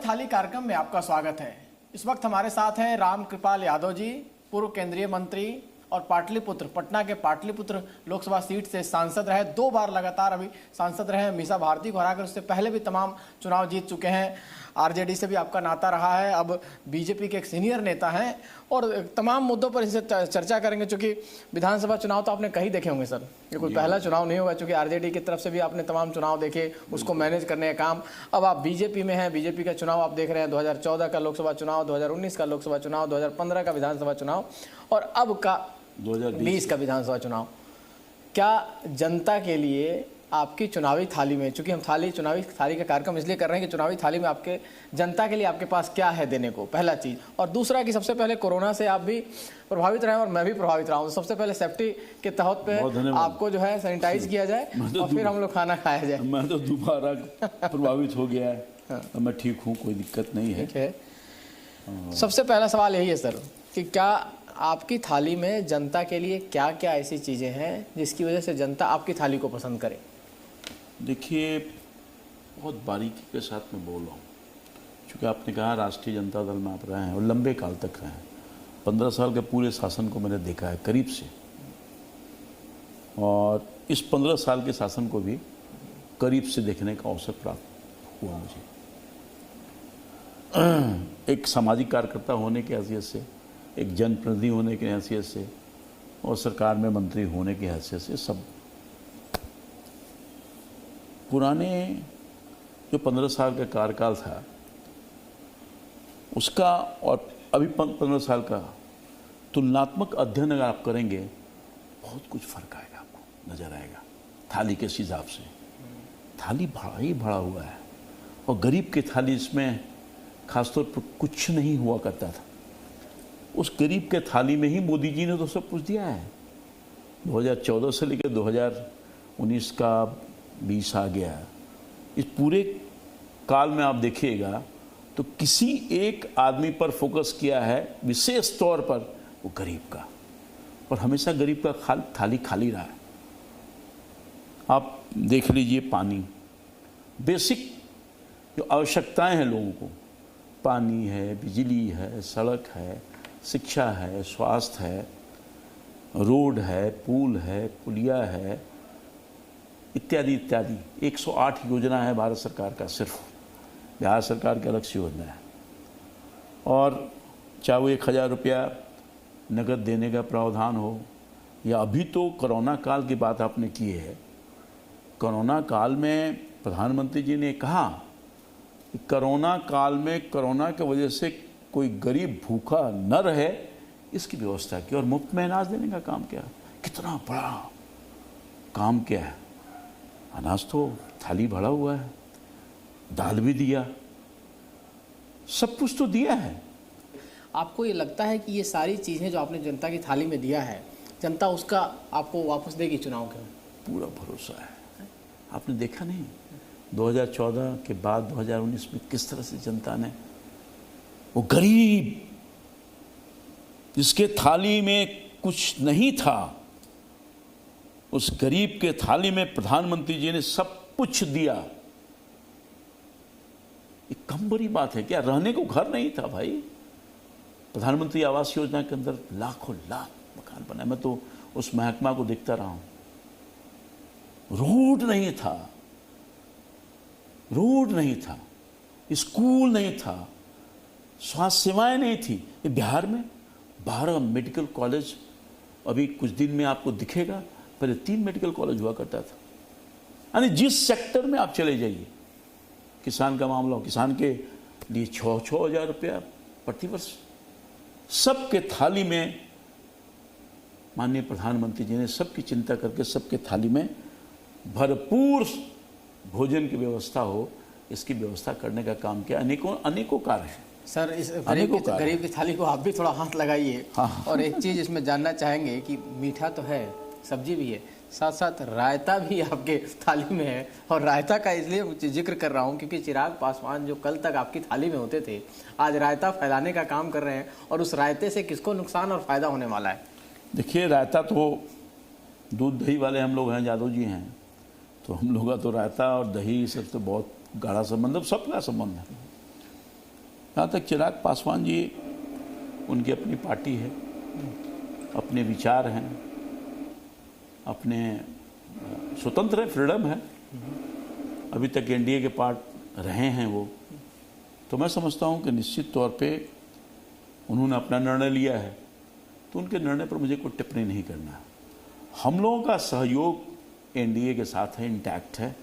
थाली कार्यक्रम में आपका स्वागत है। इस वक्त हमारे साथ हैं राम कृपाल यादव जी, पूर्व केंद्रीय मंत्री और पाटलिपुत्र, पटना के पाटलिपुत्र लोकसभा सीट से सांसद रहे, 2 बार लगातार अभी सांसद रहे हैं। मीसा भारती को हराकर उससे पहले भी तमाम चुनाव जीत चुके हैं। आरजेडी से भी आपका नाता रहा है, अब बीजेपी के एक सीनियर नेता हैं और तमाम मुद्दों पर इनसे चर्चा करेंगे। चूंकि विधानसभा चुनाव तो आपने कहीं देखे होंगे सर, ये कोई पहला चुनाव नहीं होगा, चूंकि आरजेडी की तरफ से भी आपने तमाम चुनाव देखे, उसको मैनेज करने का काम। अब आप बीजेपी में हैं, बीजेपी का चुनाव आप देख रहे हैं, 2014 का लोकसभा चुनाव, 2019 का लोकसभा चुनाव, 2015 का विधानसभा चुनाव और अब का 2020 का विधानसभा चुनाव। क्या जनता के लिए आपकी चुनावी थाली में, चूंकि हम चुनावी थाली का कार्यक्रम इसलिए कर रहे हैं कि चुनावी थाली में आपके जनता के लिए आपके पास क्या है देने को, पहला चीज़। और दूसरा कि सबसे पहले कोरोना से आप भी प्रभावित रहे और मैं भी प्रभावित रहा हूँ, तो सबसे पहले सेफ्टी के तहत पे आपको जो है सैनिटाइज किया जाए और फिर हम लोग खाना खाया जाए। मैं तो दोबारा प्रभावित हो गया है। हाँ। मैं ठीक हूँ, कोई दिक्कत नहीं है। सबसे पहला सवाल यही है सर कि क्या आपकी थाली में जनता के लिए क्या क्या ऐसी चीज़ें हैं जिसकी वजह से जनता आपकी थाली को पसंद करे? देखिए, बहुत बारीकी के साथ मैं बोल रहा हूँ, क्योंकि आपने कहा राष्ट्रीय जनता दल में आप रहे हैं और लंबे काल तक रहे हैं। 15 साल के पूरे शासन को मैंने देखा है करीब से, और इस 15 साल के शासन को भी करीब से देखने का अवसर प्राप्त हुआ मुझे। एक सामाजिक कार्यकर्ता होने की हैसियत से, एक जनप्रतिनिधि होने की हैसियत से और सरकार में मंत्री होने की हैसियत से, सब पुराने जो 15 साल का कार्यकाल था उसका और अभी 15 साल का तुलनात्मक अध्ययन अगर आप करेंगे, बहुत कुछ फर्क आएगा, आपको नजर आएगा। थाली के हिसाब से थाली बड़ा ही बड़ा हुआ है, और गरीब की थाली इसमें खासतौर पर कुछ नहीं हुआ करता था। उस गरीब के थाली में ही मोदी जी ने तो सब कुछ दिया है। 2014 से लेकर 2019 का 20 आ गया, इस पूरे काल में आप देखिएगा तो किसी एक आदमी पर फोकस किया है विशेष तौर पर, वो गरीब का, और हमेशा गरीब का थाली खाली रहा है। आप देख लीजिए, पानी, बेसिक जो आवश्यकताएं हैं लोगों को, पानी है, बिजली है, सड़क है, शिक्षा है, स्वास्थ्य है, रोड है, पुल है, पुलिया है, इत्यादि इत्यादि। 108 योजना है भारत सरकार का, सिर्फ बिहार सरकार की अलग से योजना है। और चाहे वो 1000 रुपया नगद देने का प्रावधान हो, या अभी तो कोरोना काल की बात आपने की है। कोरोना काल में प्रधानमंत्री जी ने कहा कि कोरोना काल में कोरोना की वजह से कोई गरीब भूखा न रहे, इसकी व्यवस्था की, और मुफ्त में अनाज देने का काम किया। कितना बड़ा काम किया है। अनाज तो थाली भरा हुआ है, दाल भी दिया, सब कुछ तो दिया है। आपको ये लगता है कि ये सारी चीज़ें जो आपने जनता की थाली में दिया है, जनता उसका आपको वापस देगी चुनाव के? पूरा भरोसा है। आपने देखा नहीं 2014 के बाद 2019 में किस तरह से जनता ने, वो गरीब जिसके थाली में कुछ नहीं था, उस गरीब के थाली में प्रधानमंत्री जी ने सब कुछ दिया। ये कम बड़ी बात है क्या? रहने को घर नहीं था भाई। प्रधानमंत्री आवास योजना के अंदर लाखों लाख मकान बनाए। मैं तो उस महकमा को देखता रहा हूं। रोड नहीं था, रोड नहीं था, स्कूल नहीं था, स्वास्थ्य सेवाएं नहीं थी। ये बिहार में 12 मेडिकल कॉलेज, अभी कुछ दिन में आपको दिखेगा, पहले 3 मेडिकल कॉलेज हुआ करता था। यानी जिस सेक्टर में आप चले जाइए, किसान का मामला हो, किसान के लिए 6-6 हज़ार रुपया प्रतिवर्ष, सबके थाली में माननीय प्रधानमंत्री जी ने सबकी चिंता करके सबके थाली में भरपूर भोजन की व्यवस्था हो, इसकी व्यवस्था करने का काम किया। अनेकों कार्य हैं सर। इस गरीब की थाली को आप भी थोड़ा हाथ लगाइए। हाँ। और एक चीज़ इसमें जानना चाहेंगे कि मीठा तो है, सब्जी भी है, साथ साथ रायता भी आपके थाली में है। और रायता का इसलिए जिक्र कर रहा हूँ क्योंकि चिराग पासवान जो कल तक आपकी थाली में होते थे, आज रायता फैलाने का काम कर रहे हैं, और उस रायते से किसको नुकसान और फायदा होने वाला है? देखिए, रायता तो दूध दही वाले हम लोग हैं, यादव जी हैं, तो हम लोग का तो रायता और दही सबसे बहुत गाढ़ा संबंध, सबका संबंध है। यहाँ तक चिराग पासवान जी, उनकी अपनी पार्टी है, अपने विचार हैं, अपने स्वतंत्र है, फ्रीडम है, अभी तक एनडीए के पार्ट रहे हैं वो। तो मैं समझता हूँ कि निश्चित तौर पे उन्होंने अपना निर्णय लिया है, तो उनके निर्णय पर मुझे कोई टिप्पणी नहीं करना। हम लोगों का सहयोग एनडीए के साथ है, इंटैक्ट है।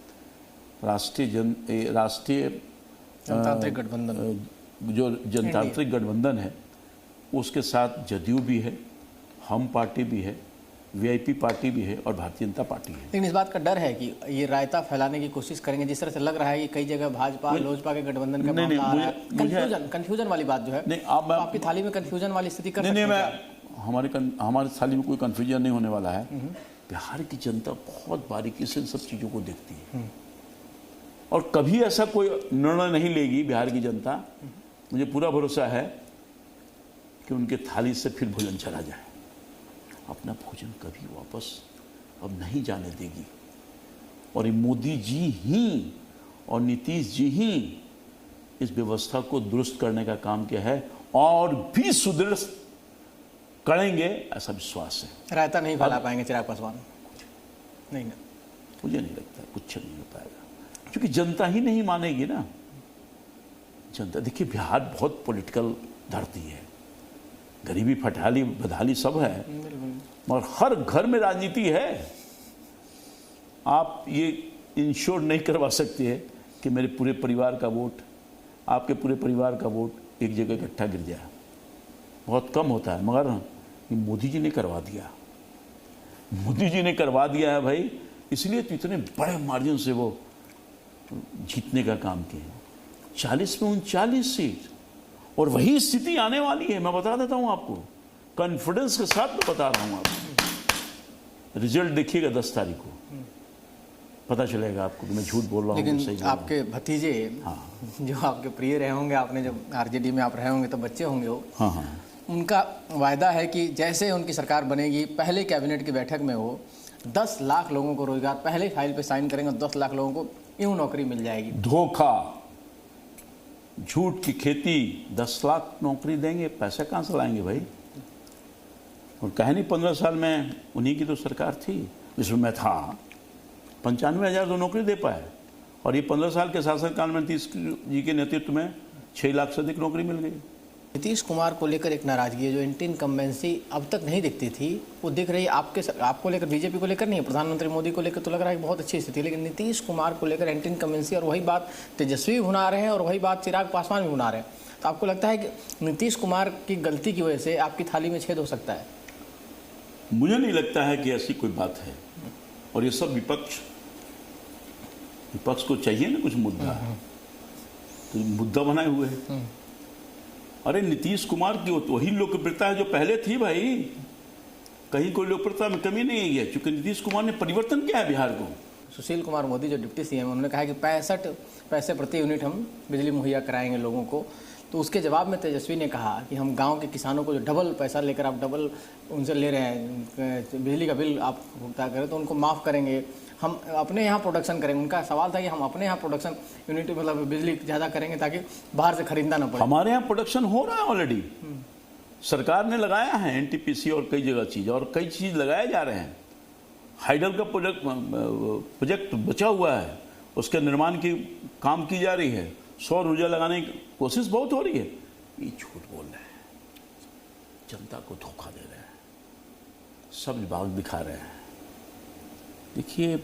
राष्ट्रीय जनतांत्रिक गठबंधन, जो जनतांत्रिक गठबंधन है, उसके साथ जदयू भी है, हम पार्टी भी है, वीआईपी पार्टी भी है और भारतीय जनता पार्टी है। लेकिन इस बात का डर है कि ये रायता फैलाने की कोशिश करेंगे, जिस तरह से लग रहा है कि कई जगह भाजपा लोजपा के गठबंधन का मामला आ रहा है। कंफ्यूजन वाली बात जो है, नहीं, तो आपकी थाली में कंफ्यूजन वाली स्थिति कर सकते हैं? मैं हमारे थाली में कोई कंफ्यूजन नहीं होने वाला है। बिहार की जनता बहुत बारीकी से इन सब चीज़ों को देखती है और कभी ऐसा कोई निर्णय नहीं लेगी बिहार की जनता। मुझे पूरा भरोसा है कि उनके थाली से फिर भोजन चला जाए। अपना भोजन कभी वापस अब नहीं जाने देगी। और ये मोदी जी ही और नीतीश जी ही इस व्यवस्था को दुरुस्त करने का काम किया है और भी सुदृढ़ करेंगे, ऐसा विश्वास है। रायता नहीं फैला पाएंगे चिराग पासवान? नहीं ना, मुझे नहीं लगता कुछ नहीं हो पाएगा, क्योंकि जनता ही नहीं मानेगी ना। जनता, देखिए बिहार बहुत पॉलिटिकल धरती है, गरीबी फटहाली बदहाली सब है, मगर हर घर में राजनीति है। आप ये इंश्योर नहीं करवा सकते हैं कि मेरे पूरे परिवार का वोट, आपके पूरे परिवार का वोट एक जगह इकट्ठा गिर जाए, बहुत कम होता है। मगर ये मोदी जी ने करवा दिया, मोदी जी ने करवा दिया है भाई, इसलिए तो इतने बड़े मार्जिन से वो जीतने का काम किए। 40 में 39 सीट, और वही स्थिति आने वाली है। मैं बता देता हूं आपको, कॉन्फिडेंस के साथ मैं बता रहा हूं आपको। रिजल्ट देखिएगा 10 तारीख को, पता चलेगा आपको कि मैं झूठ बोल रहा हूं। लेकिन आपके भतीजे, जो आपके प्रिय रहे होंगे, आपने जब आरजेडी में आप रहे होंगे तो बच्चे होंगे वो, उनका वायदा है कि जैसे उनकी सरकार बनेगी, पहले कैबिनेट की बैठक में वो 10 लाख लोगों को रोजगार, पहले फाइल पे साइन करेंगे, 10 लाख लोगों को यूं नौकरी मिल जाएगी। धोखा, झूठ की खेती, 10 लाख नौकरी देंगे, पैसे कहाँ से लाएंगे भाई? और कहे नहीं 15 साल में उन्हीं की तो सरकार थी जिसमें मैं था, 95,000 तो नौकरी दे पाए। और ये 15 साल के शासनकाल में नीतीश जी के नेतृत्व में 6 लाख से अधिक नौकरी मिल गई। नीतीश कुमार को लेकर एक नाराजगी है जो एंटी इनकम्बेंसी अब तक नहीं दिखती थी, वो दिख रही है आपको लेकर, बीजेपी को लेकर नहीं है, प्रधानमंत्री मोदी को लेकर तो लग रहा है कि बहुत अच्छी स्थिति है, लेकिन नीतीश कुमार को लेकर एंटी इनकम्बेंसी, और वही बात तेजस्वी भुना रहे हैं और वही बात चिराग पासवान भी भुना रहे हैं। तो आपको लगता है कि नीतीश कुमार की गलती की वजह से आपकी थाली में छेद हो सकता है? मुझे नहीं लगता है कि ऐसी कोई बात है। और ये सब विपक्ष को चाहिए ना कुछ मुद्दा, तो मुद्दा बनाए हुए हैं। अरे नीतीश कुमार की वही लोकप्रियता है जो पहले थी भाई, कहीं कोई लोकप्रियता में कमी नहीं है, क्योंकि नीतीश कुमार ने परिवर्तन किया है बिहार को। सुशील कुमार मोदी जो डिप्टी सीएम, उन्होंने कहा कि 65 पैसे प्रति यूनिट हम बिजली मुहैया कराएंगे लोगों को। तो उसके जवाब में तेजस्वी ने कहा कि हम गांव के किसानों को जो डबल पैसा लेकर आप डबल उनसे ले रहे हैं, बिजली का बिल आप भुगतान करें, तो उनको माफ़ करेंगे, हम अपने यहाँ प्रोडक्शन करेंगे। उनका सवाल था कि हम अपने यहाँ प्रोडक्शन यूनिट मतलब बिजली ज़्यादा करेंगे ताकि बाहर से खरीदना ना पड़े। हमारे यहाँ प्रोडक्शन हो रहा है ऑलरेडी, सरकार ने लगाया है एनटीपीसी और कई जगह चीज़, और कई चीज़ लगाए जा रहे हैं। हाइडल का प्रोजेक्ट बचा हुआ है, उसके निर्माण की काम की जा रही है, सौर ऊर्जा लगाने की कोशिश बहुत हो रही है। ये झूठ बोल रहे हैं, जनता को धोखा दे रहे हैं, सब बाग दिखा रहे हैं। देखिए,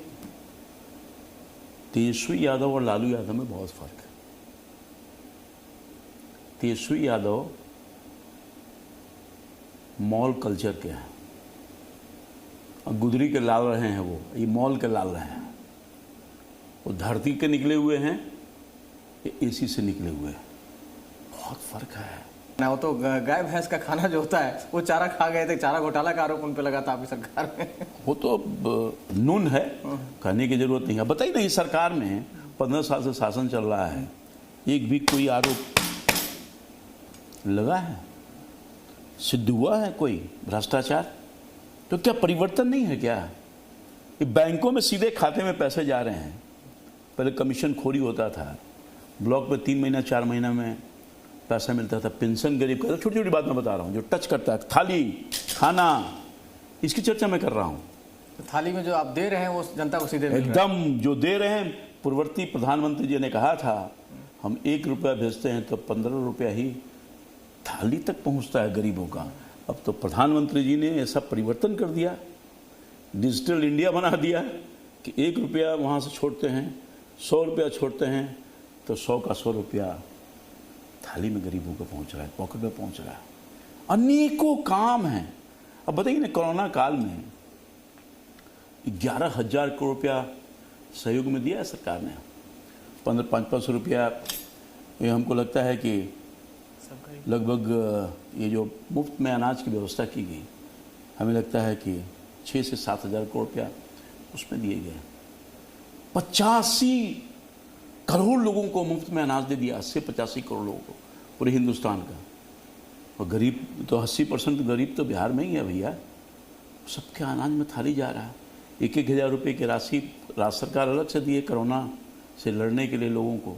तेजस्वी यादव और लालू यादव में बहुत फर्क है। तेजस्वी यादव मॉल कल्चर के हैं, और गुदरी के लाल रहे हैं, वो ये मॉल के लाल रहे हैं। वो धरती के निकले हुए हैं, ये एसी से निकले हुए हैं, बहुत फर्क है ना। वो तो गाय भैंस का खाना जो होता है वो चारा खा गए थे, चारा घोटाला का आरोप उन पे लगा था आपकी सरकार में। वो तो नून है, कहने की जरूरत नहीं है। बताइए ना, इस सरकार में 15 साल से शासन चल रहा है, एक भी कोई आरोप लगा है, सिद्ध हुआ है कोई भ्रष्टाचार? तो क्या परिवर्तन नहीं है क्या? ये बैंकों में सीधे खाते में पैसे जा रहे हैं। पहले कमीशन खोरी होता था, ब्लॉक में 3 महीना 4 महीना में पैसा मिलता था, पेंशन गरीब का, छोटी छोटी बात मैं बता रहा हूँ जो टच करता है, थाली, खाना, इसकी चर्चा मैं कर रहा हूँ। तो थाली में जो आप दे रहे हैं वो जनता को सीधे मिल रहा है। एकदम जो दे रहे हैं, पूर्ववर्ती प्रधानमंत्री जी ने कहा था हम 1 रुपया भेजते हैं तो 15 रुपया ही थाली तक पहुंचता है गरीबों का। अब तो प्रधानमंत्री जी ने ऐसा परिवर्तन कर दिया, डिजिटल इंडिया बना दिया कि 1 रुपया वहाँ से छोड़ते हैं, 100 रुपया छोड़ते हैं तो 100 का 100 रुपया थाली में गरीबों को पहुँच रहा है, पॉकेट में पहुँच रहा है। अनेकों काम हैं। अब बताइए ना, कोरोना काल में 11,000 करोड़ रुपया सहयोग में दिया है सरकार ने। 500 रुपया, ये हमको लगता है कि लगभग ये जो मुफ्त में अनाज की व्यवस्था की गई, हमें लगता है कि 6 से 7,000 करोड़ रुपया उसमें दिए गए। 85 करोड़ लोगों को मुफ्त में अनाज दे दिया, 80-85 करोड़ लोगों को पूरे हिंदुस्तान का। और गरीब तो 80% गरीब तो बिहार में ही है भैया। सबके अनाज में थाली जा रहा है। 1,000 रुपये की राशि राज्य सरकार अलग से दी है कोरोना से लड़ने के लिए लोगों को,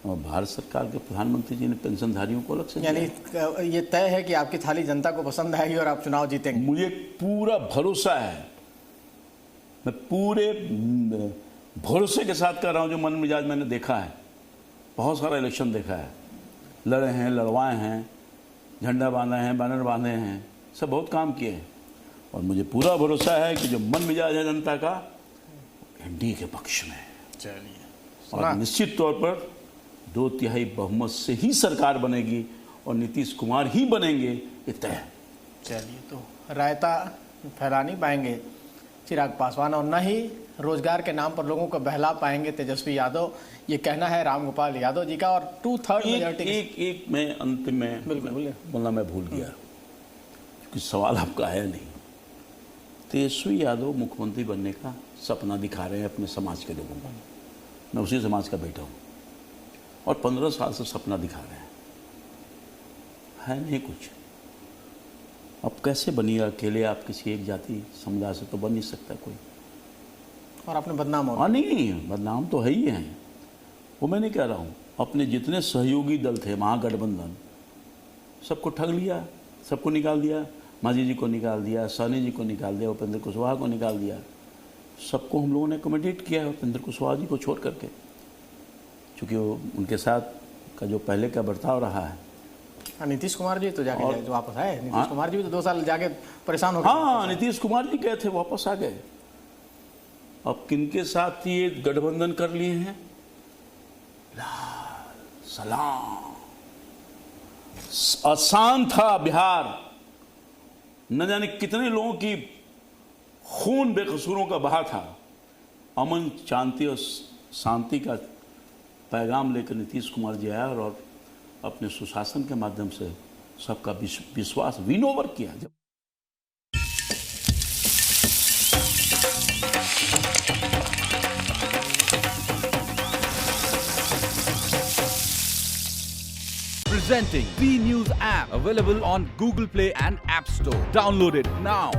और भारत सरकार के प्रधानमंत्री जी ने पेंशनधारियों को अलग से दिया। यानी ये तय है कि आपकी थाली जनता को पसंद आएगी और आप चुनाव जीतेंगे। मुझे पूरा भरोसा है, मैं पूरे भरोसे के साथ कर रहा हूँ। जो मन मिजाज मैंने देखा है, बहुत सारा इलेक्शन देखा है, लड़े हैं, लड़वाए हैं, झंडा बांधा है, बैनर बांधे हैं, सब बहुत काम किए हैं। और मुझे पूरा भरोसा है कि जो मन मिजाज है जनता का, एनडीए के पक्ष में। चलिए, और निश्चित तौर पर 2/3 बहुमत से ही सरकार बनेगी और नीतीश कुमार ही बनेंगे, ये तय है। चलिए, तो रायता फैला नहीं पाएंगे चिराग पासवान और न ही रोजगार के नाम पर लोगों को बहला पाएंगे तेजस्वी यादव, ये कहना है रामगोपाल यादव जी का। और 2/3 मेजॉरिटी। एक मैं अंत में बोलना मैं भूल गया, क्योंकि सवाल आपका आया नहीं। तेजस्वी यादव मुख्यमंत्री बनने का सपना दिखा रहे हैं अपने समाज के लोगों को। मैं उसी समाज का बेटा हूँ और 15 साल से सपना दिखा रहे हैं, है नहीं कुछ। अब कैसे बनिए अकेले आप किसी एक जाति समुदाय से, तो बन नहीं सकता कोई। और आपने बदनाम हो। हाँ, नहीं, बदनाम तो है ही है, वो मैं नहीं कह रहा हूँ। अपने जितने सहयोगी दल थे, महागठबंधन, सबको ठग लिया, सबको निकाल दिया। मांझी जी को निकाल दिया, सहनी जी को निकाल दिया, उपेंद्र कुशवाहा को निकाल दिया। सबको हम लोगों ने कमेडिएट किया है उपेंद्र कुशवाहा जी को छोड़ करके, क्योंकि वो उनके साथ का जो पहले का बर्ताव रहा है। नीतीश कुमार जी तो जाके जो वापस आए, नीतीश कुमार जी भी तो 2 साल जाके परेशान हो गए। हाँ, नीतीश कुमार जी गए थे, वापस आ गए। अब किनके साथ ये गठबंधन कर लिए हैं? लाल सलाम। अशांत था बिहार, न जाने कितने लोगों की खून बेकसूरों का बहा था। अमन, शांति और शांति का पैगाम लेकर नीतीश कुमार जी आया और अपने सुशासन के माध्यम से सबका विश्वास विन ओवर किया। Presenting V News app, available on Google Play and App Store. Download it now.